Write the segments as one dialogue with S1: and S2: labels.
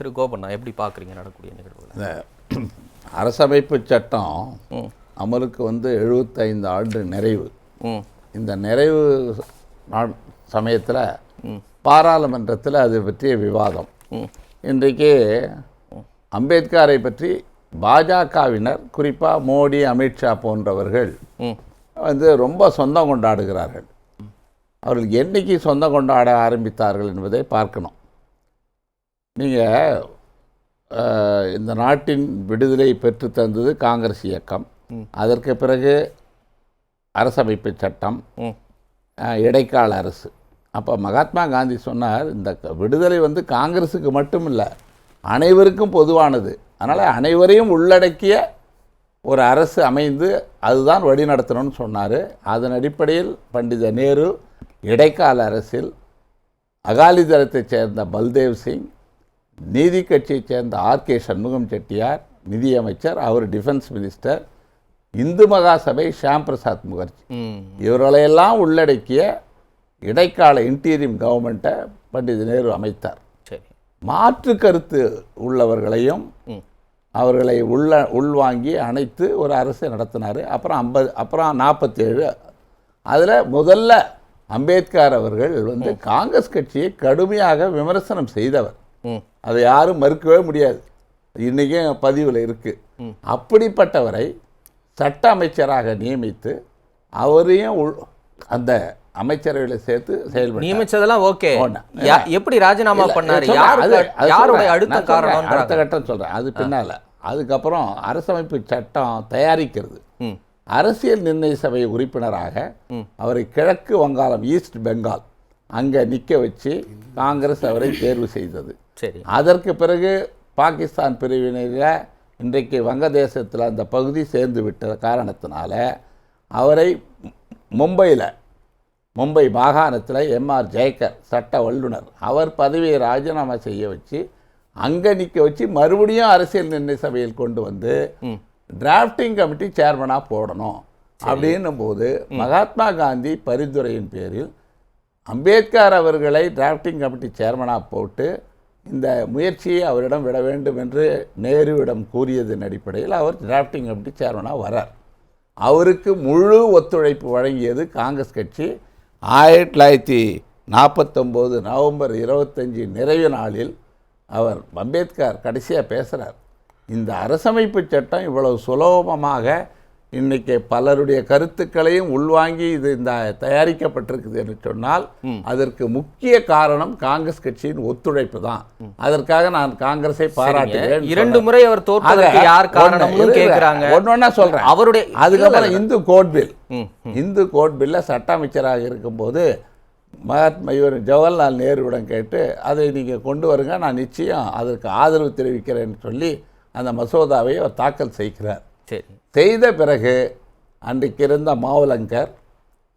S1: திரு கோபண்ணா எப்படி பார்க்குறீங்க நடக்கக்கூடிய நிகழ்வுகள்?
S2: இந்த அரசமைப்பு சட்டம் அமலுக்கு 75 ஆண்டு நிறைவு. இந்த நிறைவு சமயத்தில் பாராளுமன்றத்தில் அது பற்றிய விவாதம். இன்றைக்கு அம்பேத்கரை பற்றி பாஜகவினர், குறிப்பாக மோடி, அமித்ஷா போன்றவர்கள் ரொம்ப சொந்தம் கொண்டாடுகிறார்கள். அவர்கள் என்னைக்கு சொந்தம் கொண்டாட ஆரம்பித்தார்கள் என்பதை பார்க்கணும். நீங்கள் இந்த நாட்டின் விடுதலை பெற்று தந்தது காங்கிரஸ் இயக்கம். அதற்கு பிறகு அரசமைப்பு சட்டம், இடைக்கால அரசு. அப்போ மகாத்மா காந்தி சொன்னார், இந்த விடுதலை காங்கிரஸுக்கு மட்டும் இல்லை, அனைவருக்கும் பொதுவானது. அதனால் அனைவரையும் உள்ளடக்கிய ஒரு அரசு அமைந்து அதுதான் வழி நடத்தணும்னு சொன்னார். அதன் அடிப்படையில் பண்டித நேரு இடைக்கால அரசில் அகாலிதளத்தைச் சேர்ந்த பல்தேவ் சிங், நீதி கட்சியைச் சேர்ந்த ஆர்.கே. சண்முகம் செட்டியார் நிதியமைச்சர், அவர் டிஃபென்ஸ் மினிஸ்டர், இந்து மகாசபை ஷியாம் பிரசாத் முகர்ஜி, இவர்களையெல்லாம் உள்ளடக்கிய இடைக்கால இன்டீரியம் கவர்மெண்ட்டை பண்டித நேரு அமைத்தார். மாற்று கருத்து உள்ளவர்களையும் அவர்களை உள்வாங்கி அணைத்து ஒரு அரசை நடத்தினார். அப்புறம் 47 அதில் முதல்ல அம்பேத்கர் அவர்கள் காங்கிரஸ் கட்சியை கடுமையாக விமர்சனம் செய்தவர். அதை யாரும் மறுக்கவே முடியாது. இன்றைக்கும் பதிவில் இருக்குது. அப்படிப்பட்டவரை சட்ட அமைச்சராக நியமித்து அவரையும் அந்த அமைச்சரவையில் சேர்த்து செயல்பட்டு
S1: நியமிச்சதெல்லாம் ஓகே. எப்படி ராஜினாமா பண்ணாரு? யாருடைய அடுத்த காரணம்?
S2: அடுத்த கட்டம் சொல்கிறேன், அது பின்னால். அதுக்கப்புறம் அரசமைப்பு சட்டம் தயாரிக்கிறது. அரசியல் நிர்ணய சபை உறுப்பினராக அவரை கிழக்கு வங்காளம், ஈஸ்ட் பெங்கால், அங்கே நிற்க வச்சு காங்கிரஸ் அவரை தேர்வு செய்தது. அதற்கு பிறகு பாகிஸ்தான் பிரிவினையில் இன்றைக்கு வங்கதேசத்தில் அந்த பகுதி சேர்ந்து விட்ட காரணத்தினால அவரை மும்பை மாகாணத்தில் எம்.ஆர். ஜெயக்கர் சட்ட வல்லுனர், அவர் பதவியை ராஜினாமா செய்ய வச்சு அங்கே நிற்க வச்சு மறுபடியும் அரசியல் நிர்ணய சபையில் கொண்டு வந்து டிராஃப்டிங் கமிட்டி சேர்மனாக போடணும் அப்படின்னும் போது மகாத்மா காந்தி பரிந்துரையின் பேரில் அம்பேத்கர் அவர்களை டிராஃப்டிங் கமிட்டி சேர்மனாக போட்டு இந்த முயற்சியை அவரிடம் விட வேண்டும் என்று நேருவிடம் கூறியதன் அடிப்படையில் அவர் டிராஃப்டிங் கமிட்டி சேர்மனாக வரார். அவருக்கு முழு ஒத்துழைப்பு வழங்கியது காங்கிரஸ் கட்சி. 1949 நவம்பர் 25 நிறைவு நாளில் அவர் அம்பேத்கர் கடைசியாக பேசுகிறார், இந்த அரசமைப்பு சட்டம் இவ்வளவு சுலபமாக இன்றைக்கி பலருடைய கருத்துக்களையும் உள்வாங்கி இது இந்த தயாரிக்கப்பட்டிருக்குது என்று சொன்னால் அதற்கு முக்கிய காரணம் காங்கிரஸ் கட்சியின் ஒத்துழைப்பு தான். அதற்காக நான் காங்கிரஸை பாராட்டுகிறேன்.
S1: 2 முறை அவர் தோற்றதற்கு யார் காரணம்னு கேட்குறாங்க.
S2: ஒன்னொன்னா சொல்கிறேன். அவருடைய அதுக்கப்புறம் இந்து கோட் பில்லை சட்ட அமைச்சராக இருக்கும்போது இவர் ஜவஹர்லால் நேருவிடம் கேட்டு அதை நீங்கள் கொண்டு வருங்க, நான் நிச்சயம் அதற்கு ஆதரவு தெரிவிக்கிறேன்னு சொல்லி அந்த மசோதாவை அவர் தாக்கல் செய்கிறார். செய்த பிறகு அன்றைக்கு இருந்த மாவலங்கர்,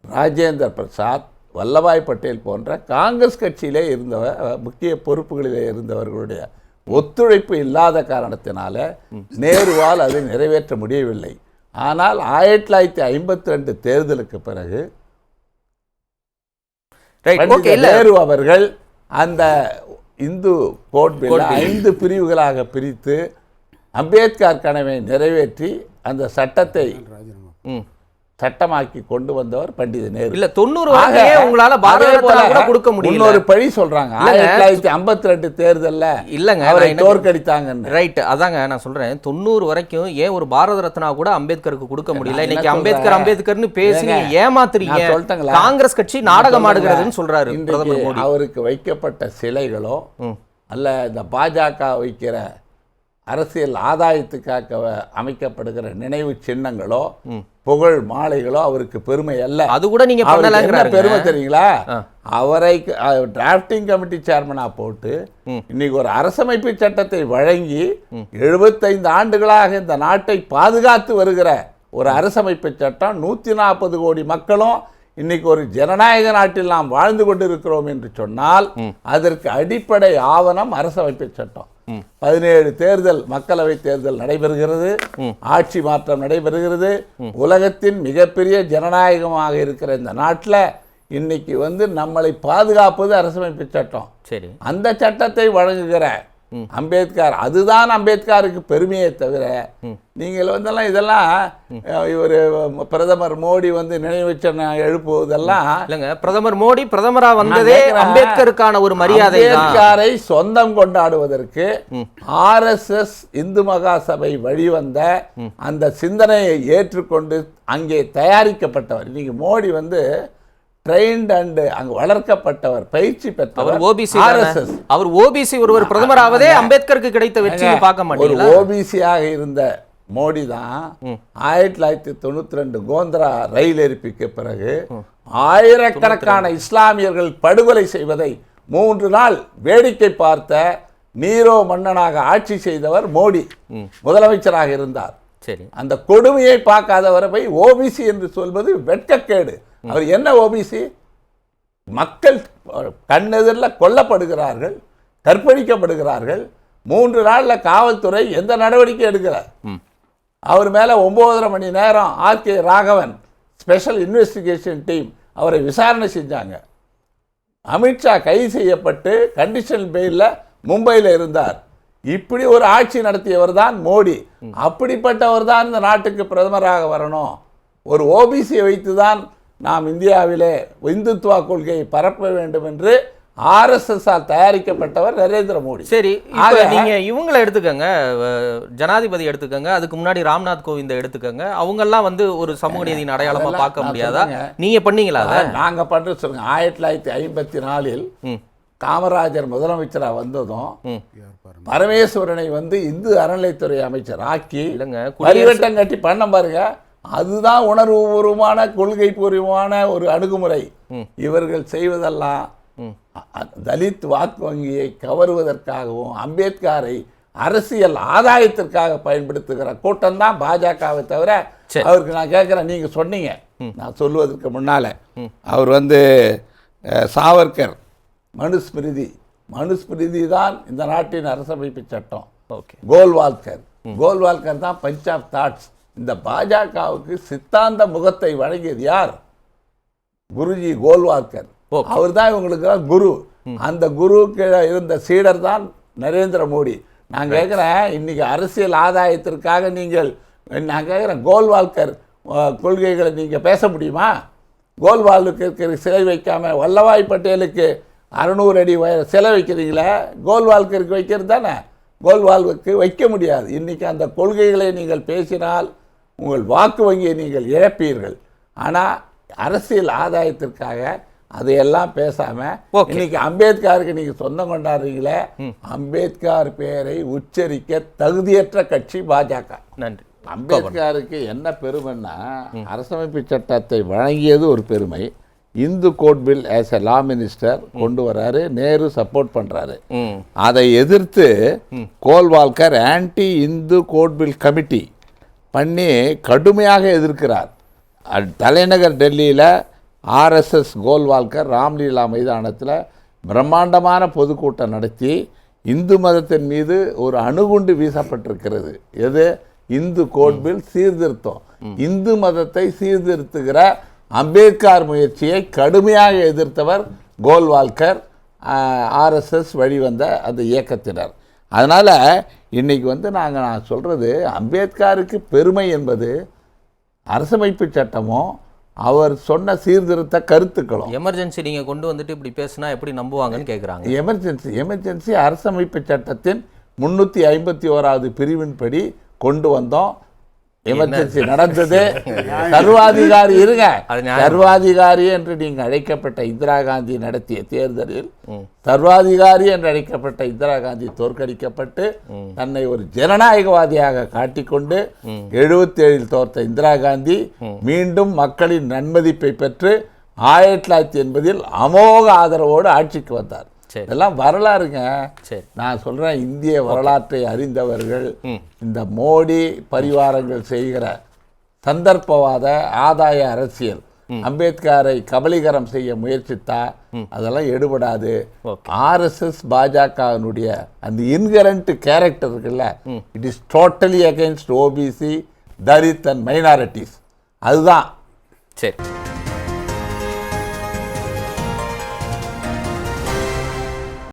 S2: ராஜேந்திர பிரசாத், வல்லபாய் பட்டேல் போன்ற காங்கிரஸ் கட்சியிலே இருந்தவர், முக்கிய பொறுப்புகளிலே இருந்தவர்களுடைய ஒத்துழைப்பு இல்லாத காரணத்தினால நேருவால் அதை நிறைவேற்ற முடியவில்லை. ஆனால் 1952 தேர்தலுக்கு பிறகு நேரு அவர்கள் அந்த இந்து கோட் பில்லை 5 பிரிவுகளாக பிரித்து அம்பேத்கர் கனவை நிறைவேற்றி அந்த சட்டத்தை சட்டமாக்கி கொண்டு வந்தவர் பண்டித நேரு.
S1: இல்ல 90 உங்களால கொடுக்க முடியல.
S2: இன்னொரு பழி சொல்றாங்க 1952 தேர்தல்ல
S1: இல்லங்க
S2: அவரை தோற்கடித்தாங்க.
S1: ரைட், அதாங்க நான் சொல்றேன். 90 வரைக்கும் ஏன் ஒரு பாரத ரத்னா கூட அம்பேத்கருக்கு கொடுக்க முடியல? இன்னைக்கு அம்பேத்கர்னு பேசி ஏமாத்துறீங்க. காங்கிரஸ் கட்சி நாடகம் ஆடுகிறதுன்னு சொல்றாரு பிரதமர் மோடி.
S2: அவருக்கு வைக்கப்பட்ட சிலைகளோ அல்ல இந்த பாஜக வைக்கிற அரசியல் ஆதாயத்துக்காக அமைக்கப்படுகிற நினைவு சின்னங்களோ புகழ் மாலைகளோ அவருக்கு பெருமை அல்ல. அது கூட நீங்க பெருமை தெரியுங்களா? அவரை டிராஃப்டிங் கமிட்டி சேர்மனா போட்டு இன்னைக்கு ஒரு அரசமைப்பு சட்டத்தை வழங்கி 75 ஆண்டுகளாக இந்த நாட்டை பாதுகாத்து வருகிற ஒரு அரசமைப்பு சட்டம், 140 கோடி மக்களும் இன்னைக்கு ஒரு ஜனநாயக நாட்டில் நாம் வாழ்ந்து கொண்டிருக்கிறோம் என்று சொன்னால் அதற்கு அடிப்படை ஆவணம் அரசமைப்பு சட்டம். 17 தேர்தல், மக்களவை தேர்தல் நடைபெறுகிறது, ஆட்சி மாற்றம் நடைபெறுகிறது. உலகத்தின் மிகப்பெரிய ஜனநாயகமாக இருக்கிற இந்த நாட்டில் இன்னைக்கு நம்மளை பாதுகாப்பது அரசமைப்பு சட்டம். சரி, அந்த சட்டத்தை வழங்குகிற அம்பேத்கர் அதுதான் அம்பேத்கருக்கு பெருமையை தவிர நீங்கள் வந்தெல்லாம் இதெல்லாம் இவர் பிரதமர் மோடி வந்து நினைவு சின்னம் எழுப்புவதெல்லாம்
S1: இல்லைங்க. பிரதமர் மோடி பிரதமரா வந்ததே அம்பேத்கருக்கான ஒரு மரியாதை.
S2: அம்பேத்கரை சொந்தம் கொண்டாடுவதற்கு RSS இந்து மகாசபை வழிவந்த அந்த சிந்தனையை ஏற்றுக்கொண்டு அங்கே தயாரிக்கப்பட்டவர். இன்னைக்கு மோடி வந்து ட்ரெயின்ட் அண்ட் அங்கு வளர்க்கப்பட்டவர், பயிற்சி பெற்றவர்.
S1: RSS அவர் ஓபிசி ஒருவர் பிரதமராவதே அம்பேத்கருக்கு கிடைத்த வெற்றியை பார்க்க மாட்டீங்களா?
S2: ஒரு ஓபிசியாக இருந்த மோடி தான் 1992 கோந்திரா ரயில் எரிப்புக்கு பிறகு ஆயிரக்கணக்கான இஸ்லாமியர்கள் படுகொலை செய்வதை 3 நாள் வேடிக்கை பார்த்த நீரோ மன்னனாக ஆட்சி செய்தவர் மோடி முதலமைச்சராக இருந்தார்.
S1: சரி,
S2: அந்த கொடுமையை பார்க்காதவரை போய் ஓபிசி என்று சொல்வது வெட்கக்கேடு. அவர் என்ன ஓபிசி? மக்கள் கண்ணெதிரில் கொல்லப்படுகிறார்கள், கற்பழிக்கப்படுகிறார்கள். 3 நாளில் காவல்துறை எந்த நடவடிக்கை எடுக்கிறார்? அவர் மேலே 9.5 மணி நேரம் RK Raghavan special investigation team அவரை விசாரணை செஞ்சாங்க. அமித்ஷா கைது செய்யப்பட்டு கண்டிஷனல் பெயிலில் மும்பையில் இருந்தார். இப்படி ஒரு ஆட்சி நடத்தியவர் தான் மோடி. அப்படிப்பட்டவர் தான் இந்த நாட்டுக்கு பிரதமராக வரணும். ஒரு ஓபிசியை வைத்து தான் நாம் இந்தியாவிலே இந்துத்துவா கொள்கையை பரப்ப வேண்டும் என்று RSS-ஆல் தயாரிக்கப்பட்டவர் நரேந்திர மோடி.
S1: சரி, நீங்க இவங்களை எடுத்துக்கங்க, ஜனாதிபதி எடுத்துக்கங்க, அதுக்கு முன்னாடி ராம்நாத் கோவிந்தை எடுத்துக்கங்க. அவங்கெல்லாம் வந்து ஒரு சமூக நீதியின் அடையாளமா பார்க்க முடியாதா? நீங்க பண்ணீங்களா?
S2: நாங்க பண்றது சொல்லுங்க. 1954-இல் காமராஜர் முதலமைச்சராக வந்ததும் பரமேஸ்வரனை வந்து இந்து அறநிலைத்துறை அமைச்சர் ஆக்கி பரிவட்டம் கட்டி பண்ண பாருங்க. அதுதான் உணர்வுபூர்வமான கொள்கை பூர்வமான ஒரு அணுகுமுறை. இவர்கள் செய்வதெல்லாம் தலித் வாக்கு வங்கியை கவருவதற்காகவும் அம்பேத்கரை அரசியல் ஆதாயத்திற்காக பயன்படுத்துகிற கூட்டம் தான் பாஜகவை தவிர. அவருக்கு நான் கேட்குறேன், நீங்க சொன்னீங்க, நான் சொல்லுவதற்கு முன்னால அவர் வந்து சாவர்கர் மனுஸ்மிருதி தான் இந்த நாட்டின் அரசமைப்பு சட்டம். கோல்வால்கர் தான் பஞ்ச் ஆஃப் தாட்ஸ். இந்த பாஜகவுக்கு சித்தாந்த முகத்தை வழங்கியது யார்? குருஜி கோல்வால்கர். அவர் தான் இவங்களுக்கு குரு. அந்த குருவுக்கு இருந்த சீடர் தான் நரேந்திர மோடி. நான் கேட்குறேன், இன்னைக்கு அரசியல் ஆதாயத்திற்காக நீங்கள், நான் கேட்குறேன், கோல்வால்கர் கொள்கைகளை நீங்கள் பேச முடியுமா? கோல்வால்கருக்கு சிலை வைக்காம வல்லபாய் பட்டேலுக்கு 600 அடி சிலை வைக்கிறீங்களே, கோல்வால்கருக்கு வைக்கிறது தானே. கோல்வால்க்கு வைக்க முடியாது. இன்னைக்கு அந்த கொள்கைகளை நீங்கள் பேசினால் உங்கள் வாக்கு வங்கியை நீங்கள் இழப்பீர்கள். ஆனால் அரசியல் ஆதாயத்திற்காக அதையெல்லாம் பேசாம இன்னைக்கு அம்பேத்கருக்கு நீங்க சொந்தம் கொண்டாடுறீங்களே, அம்பேத்கர் பெயரை உச்சரிக்க தகுதியற்ற கட்சி பாஜக.
S1: நன்றி.
S2: அம்பேத்கருக்கு என்ன பெருமைன்னா, அரசமைப்பு சட்டத்தை வழங்கியது ஒரு பெருமை. Hindu code bill as a law minister கொண்டு வர்றாரு, நேரு சப்போர்ட் பண்றாரு. அதை எதிர்த்து Golwalkar anti Hindu code bill committee பண்ணி கடுமையாக எதிர்க்கிறார். தலைநகர் டெல்லியில் RSS கோல்வால்கர் ராம்லீலா மைதானத்தில் பிரம்மாண்டமான பொதுக்கூட்டம் நடத்தி இந்து மதத்தின் மீது ஒரு அணுகுண்டு வீசப்பட்டிருக்கிறது. எது? இந்து கோட் பில் சீர்திருத்தம். இந்து மதத்தை சீர்திருத்துகிற அம்பேத்கர் முயற்சியை கடுமையாக எதிர்த்தவர் கோல்வால்கர், RSS வழிவந்த அந்த இயக்கத்தினர். அதனால் இன்றைக்கி வந்து நான் சொல்கிறது, அம்பேத்கருக்கு பெருமை என்பது அரசமைப்பு சட்டமும் அவர் சொன்ன சீர்திருத்த கருத்துக்களும்.
S1: எமர்ஜென்சி நீங்கள் கொண்டு வந்துட்டு இப்படி பேசுனா எப்படி நம்புவாங்கன்னு கேட்குறாங்க.
S2: எமர்ஜென்சி அரசமைப்பு சட்டத்தின் 351வது பிரிவின்படி கொண்டு வந்தோம். எமர்ஜென்சி நடந்தது. சர்வாதிகாரி இருங்க, சர்வாதிகாரி என்று நீங்கள் அழைக்கப்பட்ட இந்திரா காந்தி நடத்திய தேர்தலில் சர்வாதிகாரி என்று அழைக்கப்பட்ட இந்திரா காந்தி தோற்கடிக்கப்பட்டு தன்னை ஒரு ஜனநாயகவாதியாக காட்டிக்கொண்டு 77 தோற்ற இந்திரா காந்தி மீண்டும் மக்களின் நன்மதிப்பை பெற்று 1980 அமோக ஆதரவோடு ஆட்சிக்கு வந்தார். இதெல்லாம் வரலாறுங்க. நான் சொல்றேன், இந்திய வரலாற்றை அறிந்தவர்கள் இந்த மோடி பரிவாரங்கள் செய்கிற சந்தர்ப்பவாத ஆதாய அரசியல், அம்பேத்கரை கபலீகரம் செய்ய முயற்சித்தா அதெல்லாம் எடுபடாது. RSS பாஜகவினுடைய அந்த இன்ஹரண்ட் கேரக்டர் இருக்குல்ல, it is totally against OBC, Dalit and minorities. அதுதான்.
S1: சரி.